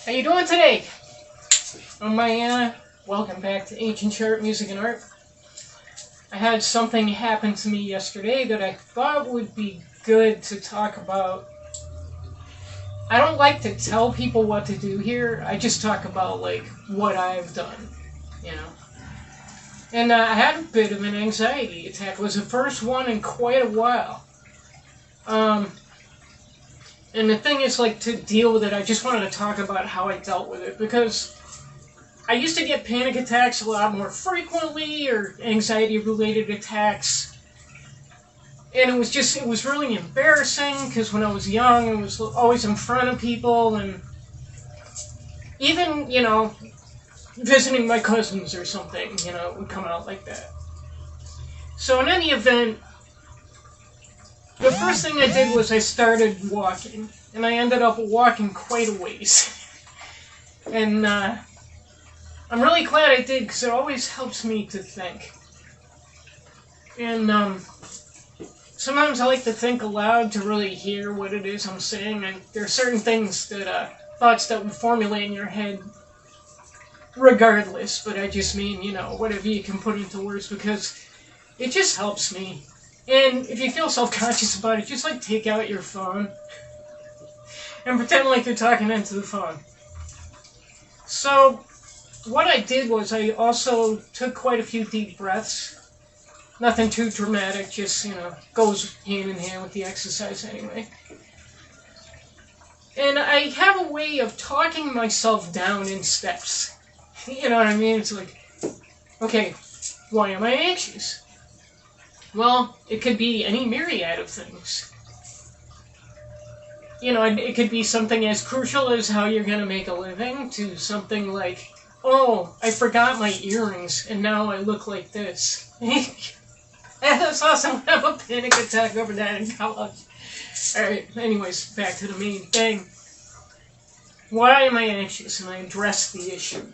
How you doing today? Welcome back to Ancient Chart Music and Art. I had something happen to me yesterday that I thought would be good to talk about. I don't like to tell people what to do here. I just talk about, what I've done, you know. And I had a bit of an anxiety attack. It was the first one in quite a while. And the thing is, to deal with it, I just wanted to talk about how I dealt with it, because I used to get panic attacks a lot more frequently, or anxiety-related attacks, and it was really embarrassing, because when I was young, I was always in front of people, and even, visiting my cousins or something, it would come out like that. So in any event, the first thing I did was I started walking, and I ended up walking quite a ways. And I'm really glad I did, because it always helps me to think. And sometimes I like to think aloud to really hear what it is I'm saying, and there are certain things thoughts that will formulate in your head regardless, but I just mean, whatever you can put into words, because it just helps me. And if you feel self-conscious about it, just take out your phone and pretend like you're talking into the phone. So what I did was I also took quite a few deep breaths. Nothing too dramatic, just, goes hand in hand with the exercise anyway. And I have a way of talking myself down in steps. You know what I mean? It's okay, why am I anxious? Well, it could be any myriad of things. It could be something as crucial as how you're going to make a living, to something like, oh, I forgot my earrings, and now I look like this. I saw someone have a panic attack over that in college. Alright, anyways, back to the main thing. Why am I anxious? And I address the issue.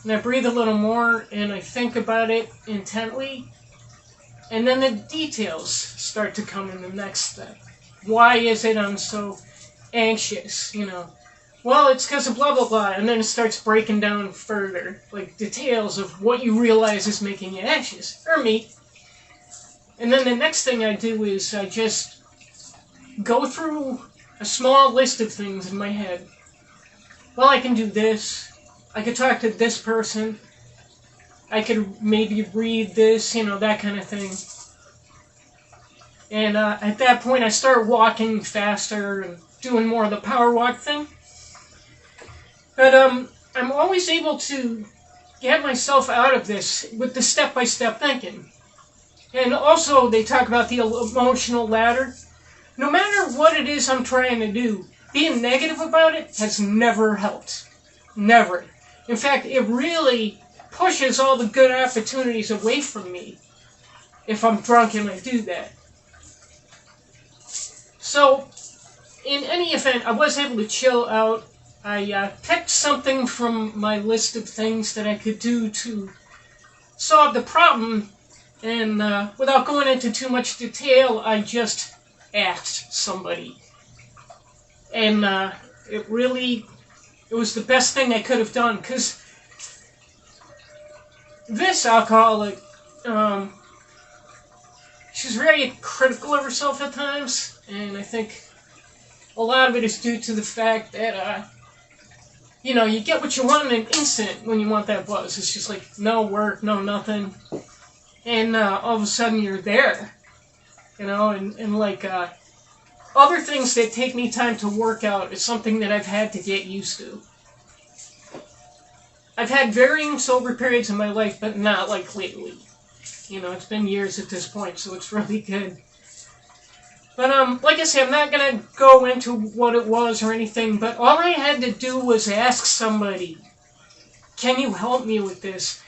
And I breathe a little more, and I think about it intently. And then the details start to come in the next step. Why is it I'm so anxious, Well, it's because of blah, blah, blah. And then it starts breaking down further, details of what you realize is making you anxious. Or me. And then the next thing I do is I just go through a small list of things in my head. Well, I can do this. I could talk to this person. I could maybe read this, that kind of thing. And at that point, I start walking faster and doing more of the power walk thing. But I'm always able to get myself out of this with the step-by-step thinking. And also, they talk about the emotional ladder. No matter what it is I'm trying to do, being negative about it has never helped. Never. In fact, it really pushes all the good opportunities away from me if I'm drunk and I do that. So, in any event, I was able to chill out. I picked something from my list of things that I could do to solve the problem, and without going into too much detail, I just asked somebody. And it was the best thing I could have done, because this alcoholic, she's very critical of herself at times, and I think a lot of it is due to the fact that, you get what you want in an instant when you want that buzz. It's just no work, no nothing, and all of a sudden you're there, and other things that take me time to work out is something that I've had to get used to. I've had varying sober periods in my life, but not lately. It's been years at this point, so it's really good. But, like I said, I'm not going to go into what it was or anything, but all I had to do was ask somebody, can you help me with this?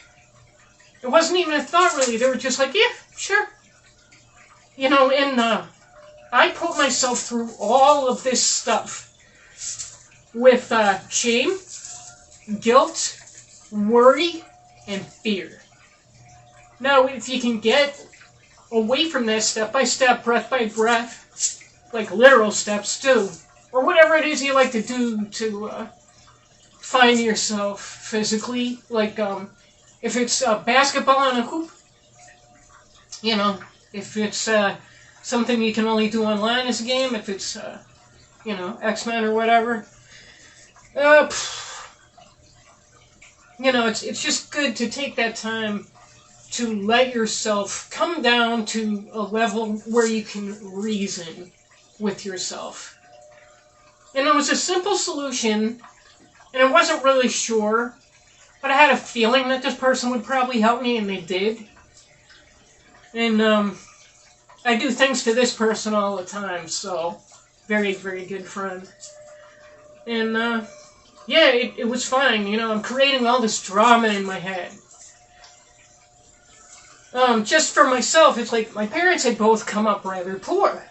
It wasn't even a thought, really. They were just yeah, sure. And I put myself through all of this stuff with shame, guilt, worry, and fear. Now, if you can get away from that step by step, breath by breath, literal steps too, or whatever it is you like to do to find yourself physically. Like, if it's basketball on a hoop, you know, if it's something you can only do online as a game, if it's, you know, X-Men or whatever. You know, it's just good to take that time to let yourself come down to a level where you can reason with yourself. And it was a simple solution, and I wasn't really sure, but I had a feeling that this person would probably help me, and they did. And I do things to this person all the time, so very, very good friend. And yeah, it was fine. You know, I'm creating all this drama in my head. Just for myself, it's like my parents had both come up rather poor.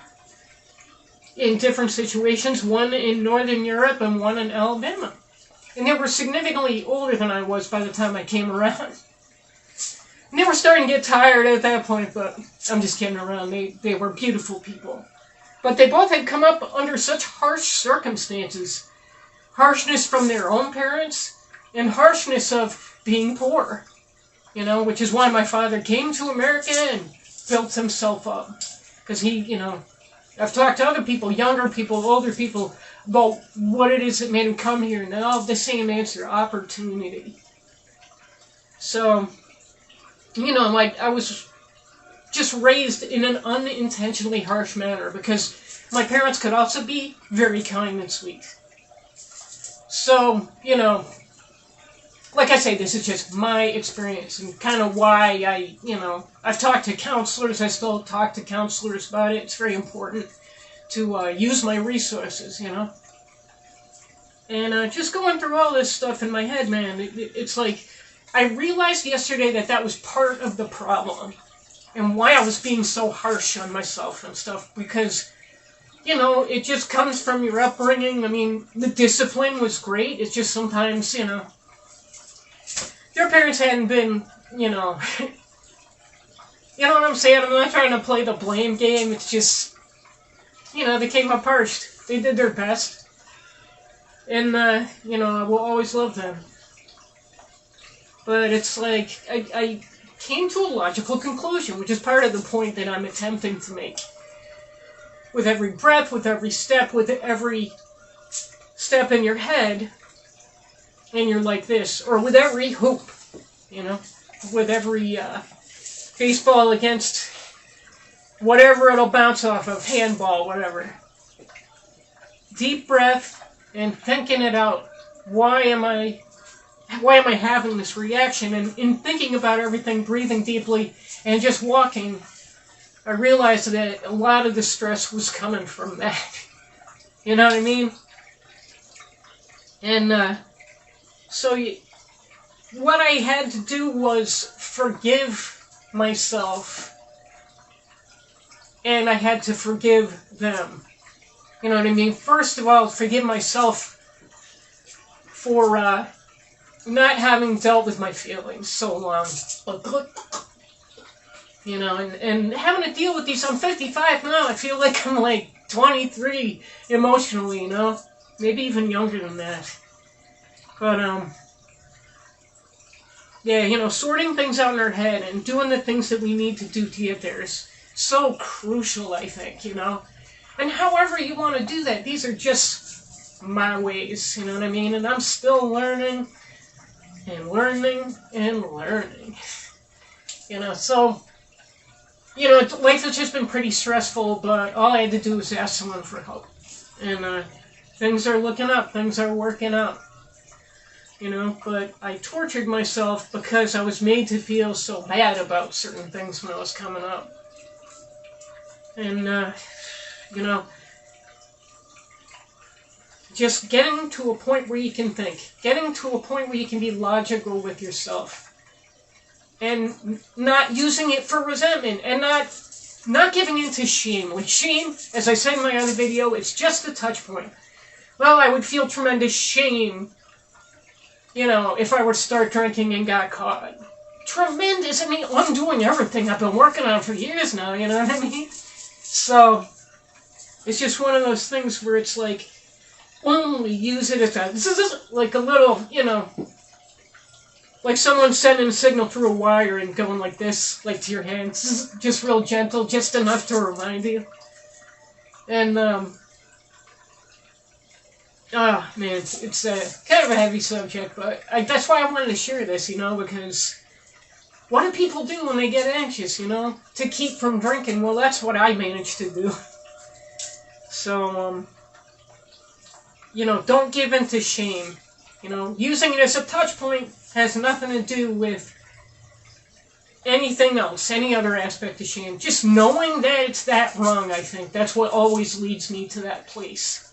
In different situations, one in Northern Europe and one in Alabama. And they were significantly older than I was by the time I came around. And they were starting to get tired at that point, but I'm just kidding around. They were beautiful people. But they both had come up under such harsh circumstances. Harshness from their own parents, and harshness of being poor. You know, which is why my father came to America and built himself up. Because he, you know, I've talked to other people, younger people, older people, about what it is that made him come here, and they all have the same answer: opportunity. So, you know, like, I was just raised in an unintentionally harsh manner, because my parents could also be very kind and sweet. So, you know, like I say, this is just my experience and kind of why I've talked to counselors. I still talk to counselors about it. It's very important to use my resources, you know. And just going through all this stuff in my head, man, it's like I realized yesterday that was part of the problem and why I was being so harsh on myself and stuff, because, you know, it just comes from your upbringing. I mean, the discipline was great. It's just sometimes, you know, your parents hadn't been, you know, you know what I'm saying? I'm not trying to play the blame game. It's just, you know, they came up harsh. They did their best. And, you know, I will always love them. But it's like, I came to a logical conclusion, which is part of the point that I'm attempting to make. With every breath, with every step in your head, and you're like this, or with every hoop, you know, with every baseball against whatever it'll bounce off of, handball, whatever. Deep breath and thinking it out. Why am I having this reaction? And in thinking about everything, breathing deeply, and just walking, I realized that a lot of the stress was coming from that. You know what I mean? And so what I had to do was forgive myself, and I had to forgive them. You know what I mean? First of all, forgive myself for not having dealt with my feelings so long. You know, and having to deal with these. I'm 55 now. I feel like I'm like 23 emotionally, you know? Maybe even younger than that. But, yeah, you know, sorting things out in our head and doing the things that we need to do to get there is so crucial, I think, you know? And however you want to do that, these are just my ways, you know what I mean? And I'm still learning and learning and learning. You know, so, you know, life has just been pretty stressful, but all I had to do was ask someone for help. And things are looking up, things are working out. You know, but I tortured myself because I was made to feel so bad about certain things when I was coming up. And, you know, just getting to a point where you can think, getting to a point where you can be logical with yourself, and not using it for resentment, and not giving in to shame. Like, shame, as I said in my other video, it's just a touch point. Well, I would feel tremendous shame, you know, if I were to start drinking and got caught. Tremendous. I mean, I'm doing everything I've been working on for years now, you know what I mean? So, it's just one of those things where it's like, only use it as a, this is like a little, like someone sending a signal through a wire and going like this, like to your hands, just real gentle, just enough to remind you. And, oh man, it's kind of a heavy subject, but that's why I wanted to share this, because what do people do when they get anxious, to keep from drinking? Well, that's what I managed to do. So, don't give in to shame. Using it as a touch point has nothing to do with anything else, any other aspect of shame. Just knowing that it's that wrong, I think, that's what always leads me to that place.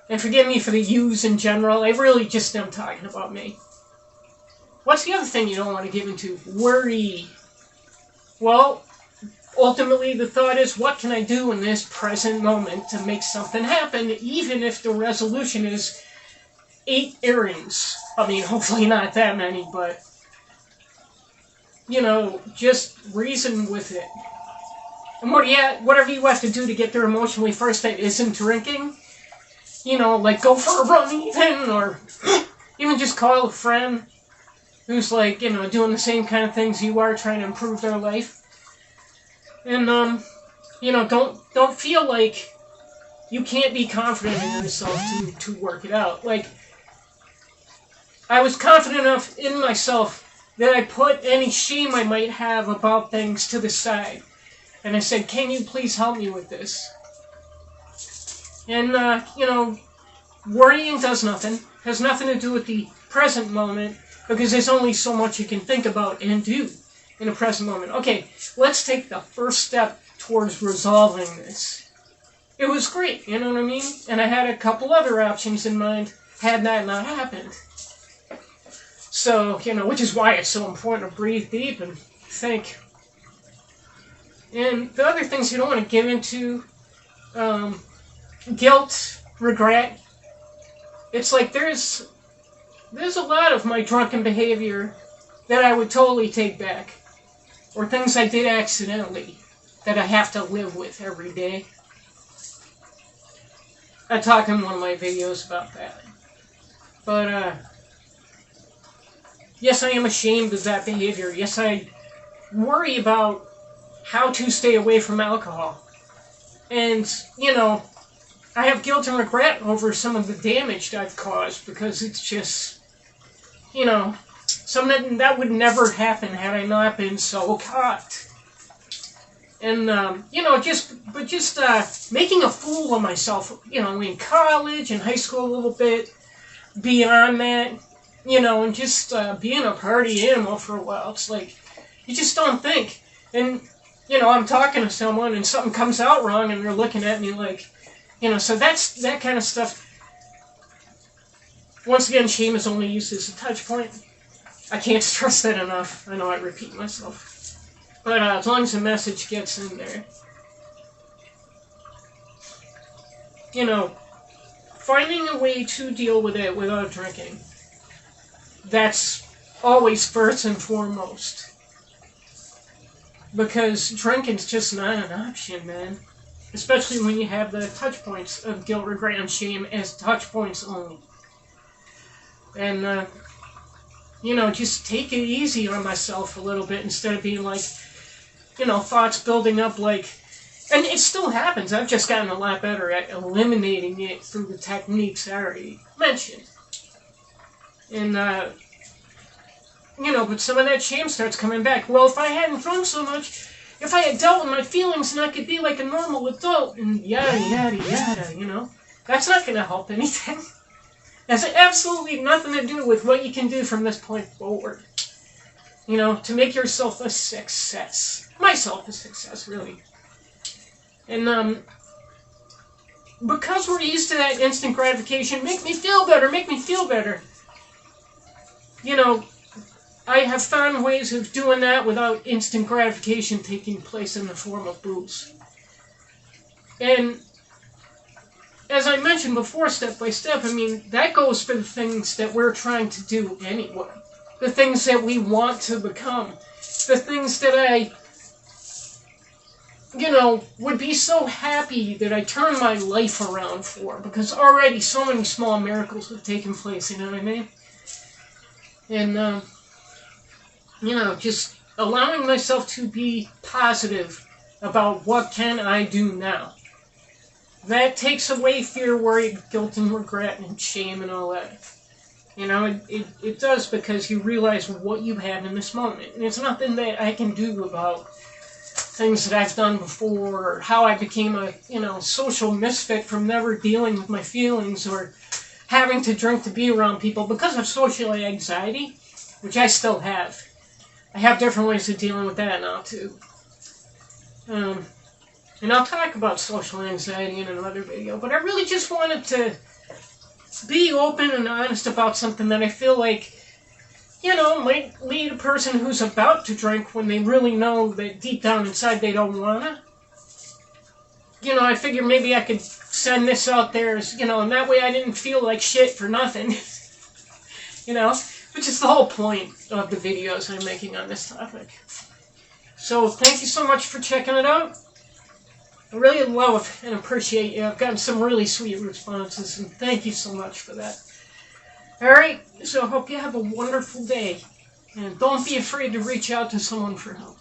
And forgive me for the yous in general, I really just am talking about me. What's the other thing you don't want to give into? Worry. Well, ultimately the thought is, what can I do in this present moment to make something happen, even if the resolution is 8 earrings? I mean, hopefully not that many, but, just reason with it. And whatever you have to do to get there emotionally first that isn't drinking, like go for a run even, or even just call a friend who's like, doing the same kind of things you are, trying to improve their life. And, don't feel like you can't be confident in yourself to work it out. Like, I was confident enough in myself that I put any shame I might have about things to the side. And I said, can you please help me with this? And, worrying does nothing. Has nothing to do with the present moment, because there's only so much you can think about and do in the present moment. Okay, let's take the first step towards resolving this. It was great, you know what I mean? And I had a couple other options in mind had that not happened. So, which is why it's so important to breathe deep and think. And the other things you don't want to give into, guilt, regret. It's like there's a lot of my drunken behavior that I would totally take back. Or things I did accidentally that I have to live with every day. I talk in one of my videos about that. But, yes, I am ashamed of that behavior. Yes, I worry about how to stay away from alcohol. And, I have guilt and regret over some of the damage I've caused, because it's just, something that would never happen had I not been so caught. And, just making a fool of myself, in college and high school a little bit, beyond that, and just being a party animal for a while. It's like, you just don't think. And, I'm talking to someone and something comes out wrong and they're looking at me like, so that's that kind of stuff. Once again, shame is only used as a touch point. I can't stress that enough. I know I repeat myself. But as long as the message gets in there. Finding a way to deal with it without drinking. That's always first and foremost. Because drinking's just not an option, man. Especially when you have the touch points of guilt, regret, and shame as touch points only. And, just take it easy on myself a little bit instead of being like, thoughts building up like... And it still happens. I've just gotten a lot better at eliminating it through the techniques I already mentioned. And, but some of that shame starts coming back. Well, if I hadn't drunk so much... If I had dealt with my feelings and I could be like a normal adult and yada, yada, yada, that's not going to help anything. It has absolutely nothing to do with what you can do from this point forward. To make yourself a success. Myself a success, really. And, because we're used to that instant gratification, make me feel better. I have found ways of doing that without instant gratification taking place in the form of booze. And as I mentioned before, step by step, that goes for the things that we're trying to do anyway. The things that we want to become. The things that would be so happy that I turned my life around for, because already so many small miracles have taken place, you know what I mean? And, just allowing myself to be positive about what can I do now. That takes away fear, worry, guilt, and regret, and shame, and all that. It does, because you realize what you have in this moment. And it's nothing that I can do about things that I've done before, or how I became a, social misfit from never dealing with my feelings, or having to drink to be around people because of social anxiety, which I still have. I have different ways of dealing with that now, too. And I'll talk about social anxiety in another video, but I really just wanted to be open and honest about something that I feel like, might lead a person who's about to drink when they really know that deep down inside they don't wanna. I figured maybe I could send this out there as, and that way I didn't feel like shit for nothing. Which is the whole point of the videos I'm making on this topic. So, thank you so much for checking it out. I really love and appreciate you. I've gotten some really sweet responses, and thank you so much for that. Alright, so I hope you have a wonderful day. And don't be afraid to reach out to someone for help.